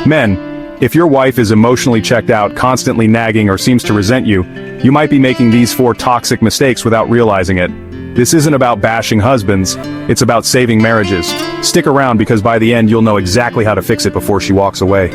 Men, if your wife is emotionally checked out, constantly nagging, or seems to resent you, you might be making these 4 toxic mistakes without realizing it. This isn't about bashing husbands, it's about saving marriages. Stick around because by the end you'll know exactly how to fix it before she walks away.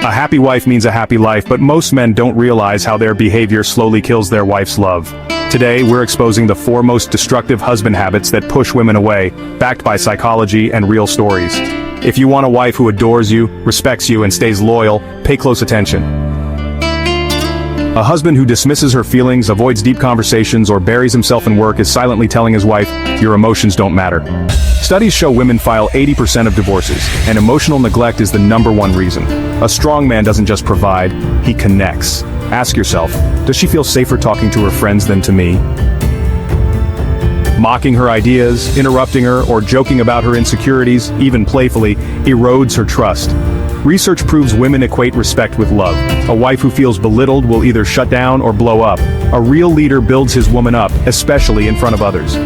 A happy wife means a happy life, but most men don't realize how their behavior slowly kills their wife's love. Today, we're exposing the 4 most destructive husband habits that push women away, backed by psychology and real stories. If you want a wife who adores you, respects you, and stays loyal, pay close attention. A husband who dismisses her feelings, avoids deep conversations, or buries himself in work is silently telling his wife, "Your emotions don't matter." Studies show women file 80% of divorces, and emotional neglect is the #1 reason. A strong man doesn't just provide, he connects. Ask yourself, does she feel safer talking to her friends than to me? Mocking her ideas, interrupting her, or joking about her insecurities, even playfully, erodes her trust. Research proves women equate respect with love. A wife who feels belittled will either shut down or blow up. A real leader builds his woman up, especially in front of others.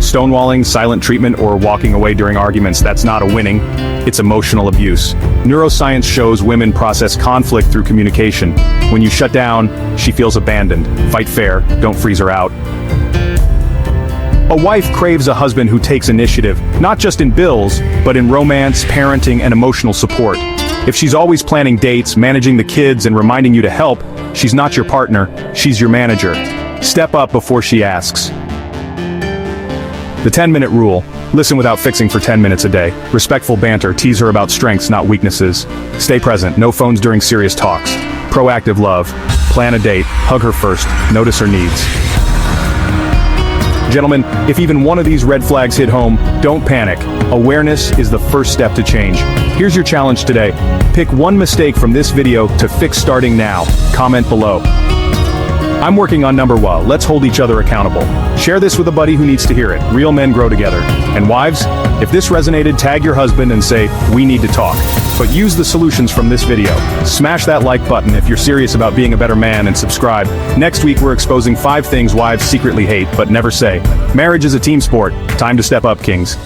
Stonewalling, silent treatment, or walking away during arguments, that's not a winning, it's emotional abuse. Neuroscience shows women process conflict through communication. When you shut down, she feels abandoned. Fight fair, don't freeze her out. A wife craves a husband who takes initiative, not just in bills, but in romance, parenting, and emotional support. If she's always planning dates, managing the kids, and reminding you to help, she's not your partner, she's your manager. Step up before she asks. The 10-minute rule. Listen without fixing for 10 minutes a day. Respectful banter, tease her about strengths, not weaknesses. Stay present, no phones during serious talks. Proactive love. Plan a date, hug her first, notice her needs. Gentlemen, if even one of these red flags hit home, don't panic. Awareness is the first step to change. Here's your challenge today. Pick one mistake from this video to fix starting now. Comment below. I'm working on number 1. Let's hold each other accountable. Share this with a buddy who needs to hear it. Real men grow together. And wives, if this resonated, tag your husband and say, "We need to talk." But use the solutions from this video. Smash that like button if you're serious about being a better man, and subscribe. Next week we're exposing 5 things wives secretly hate but never say. Marriage is a team sport. Time to step up, kings.